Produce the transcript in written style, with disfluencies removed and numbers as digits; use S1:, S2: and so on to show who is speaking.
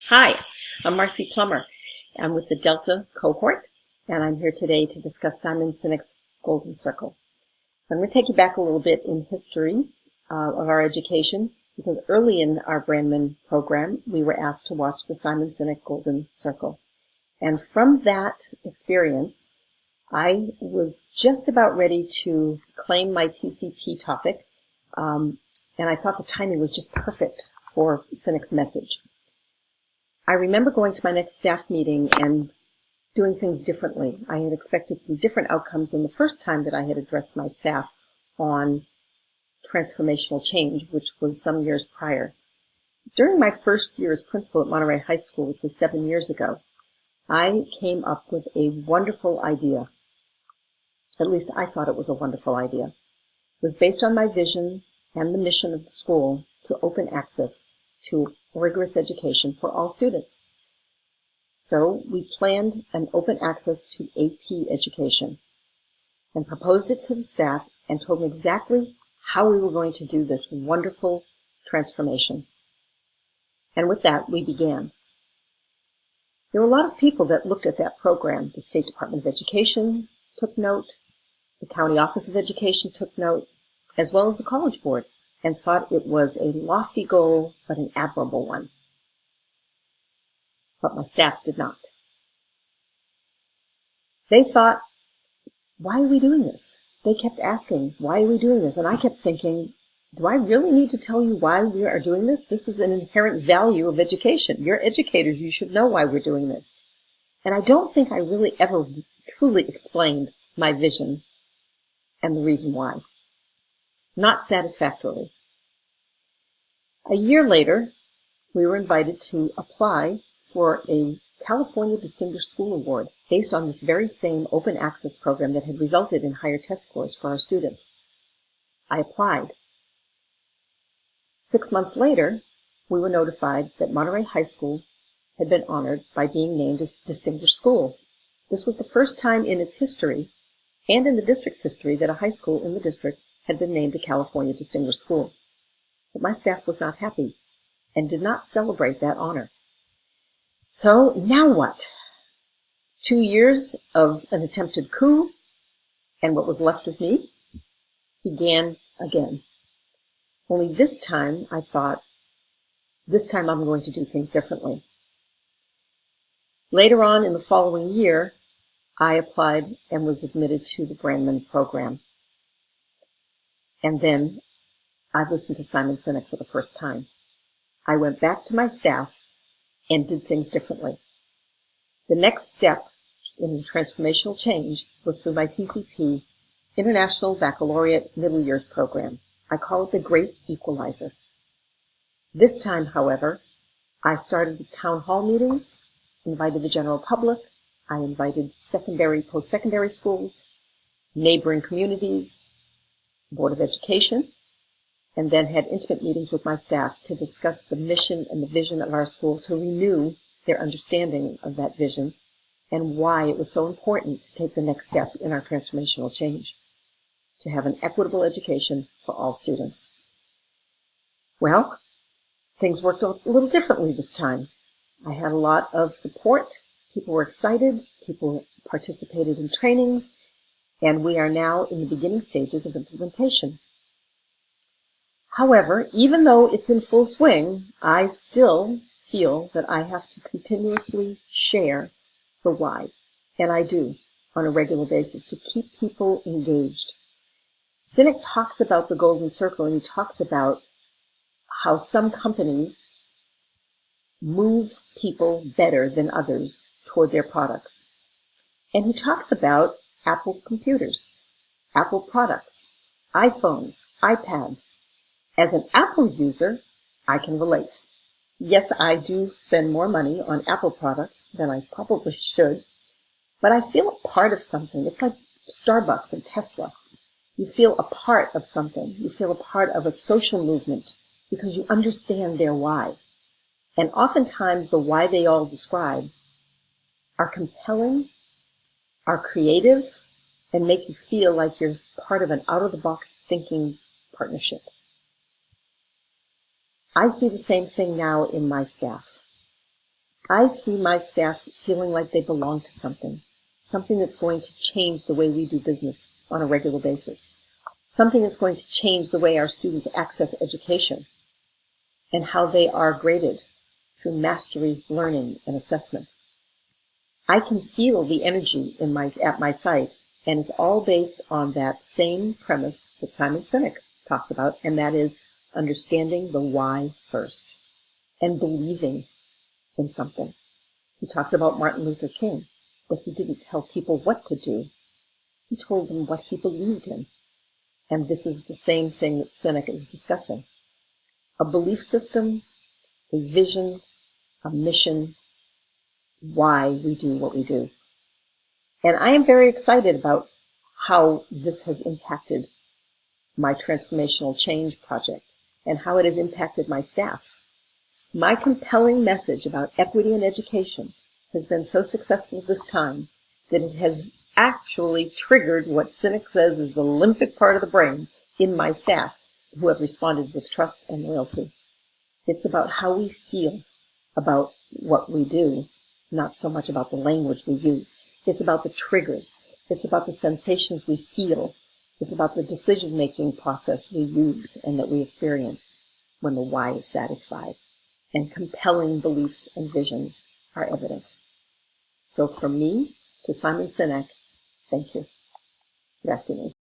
S1: Hi, I'm Marcy Plummer. I'm with the Delta cohort, and I'm here today to discuss Simon Sinek's Golden Circle. I'm going to take you back a little bit in history of our education, because early in our Brandman program, we were asked to watch the Simon Sinek Golden Circle. And from that experience, I was just about ready to claim my TCP topic, and I thought the timing was just perfect for Sinek's message. I remember going to my next staff meeting and doing things differently. I had expected some different outcomes than the first time that I had addressed my staff on transformational change, which was some years prior. During my first year as principal at Monterey High School, which was 7 years ago, I came up with a wonderful idea. At least I thought it was a wonderful idea. It was based on my vision and the mission of the school to open access to rigorous education for all students. So we planned an open access to AP education and proposed it to the staff and told them exactly how we were going to do this wonderful transformation. And with that, we began. There were a lot of people that looked at that program. The State Department of Education took note, the County Office of Education took note, as well as the College Board, and thought it was a lofty goal, but an admirable one. But my staff did not. They thought, why are we doing this? They kept asking, why are we doing this? And I kept thinking, do I really need to tell you why we are doing this? This is an inherent value of education. You're educators, you should know why we're doing this. And I don't think I really ever truly explained my vision and the reason why. Not satisfactorily. A year later, we were invited to apply for a California Distinguished School Award based on this very same open access program that had resulted in higher test scores for our students. I applied. 6 months later, we were notified that Monterey High School had been honored by being named as Distinguished School. This was the first time in its history, and in the district's history, that a high school in the district had been named a California Distinguished School. But my staff was not happy and did not celebrate that honor. So now what? 2 years of an attempted coup, and what was left of me began again. Only this time I thought, this time I'm going to do things differently. Later on in the following year, I applied and was admitted to the Brandman program. And then I listened to Simon Sinek for the first time. I went back to my staff and did things differently. The next step in the transformational change was through my TCP, International Baccalaureate Middle Years Program. I call it the Great Equalizer. This time, however, I started with town hall meetings, invited the general public, I invited secondary, post-secondary schools, neighboring communities, Board of Education, and then had intimate meetings with my staff to discuss the mission and the vision of our school, to renew their understanding of that vision and why it was so important to take the next step in our transformational change, to have an equitable education for all students. Well, things worked a little differently this time. I had a lot of support. People were excited. People participated in trainings, and we are now in the beginning stages of implementation. However, even though it's in full swing, I still feel that I have to continuously share the why, and I do on a regular basis, to keep people engaged. Sinek talks about the Golden Circle, and he talks about how some companies move people better than others toward their products. And he talks about Apple computers, Apple products, iPhones, iPads. As an Apple user, I can relate. Yes, I do spend more money on Apple products than I probably should, but I feel a part of something. It's like Starbucks and Tesla. You feel a part of something. You feel a part of a social movement because you understand their why. And oftentimes the why they all describe are compelling, are creative, and make you feel like you're part of an out-of-the-box thinking partnership. I see the same thing now in my staff. I see my staff feeling like they belong to something that's going to change the way we do business on a regular basis, something that's going to change the way our students access education and how they are graded through mastery, learning, and assessment. I can feel the energy at my site, and it's all based on that same premise that Simon Sinek talks about, and that is understanding the why first and believing in something. He talks about Martin Luther King, but he didn't tell people what to do. He told them what he believed in. And this is the same thing that Sinek is discussing. A belief system, a vision, a mission, why we do what we do. And I am very excited about how this has impacted my transformational change project and how it has impacted my staff. My compelling message about equity in education has been so successful this time that it has actually triggered what Sinek says is the limbic part of the brain in my staff, who have responded with trust and loyalty. It's about how we feel about what we do, not so much about the language we use. It's about the triggers. It's about the sensations we feel. It's about the decision-making process we use and that we experience when the why is satisfied and compelling beliefs and visions are evident. So from me to Simon Sinek, thank you. Good afternoon.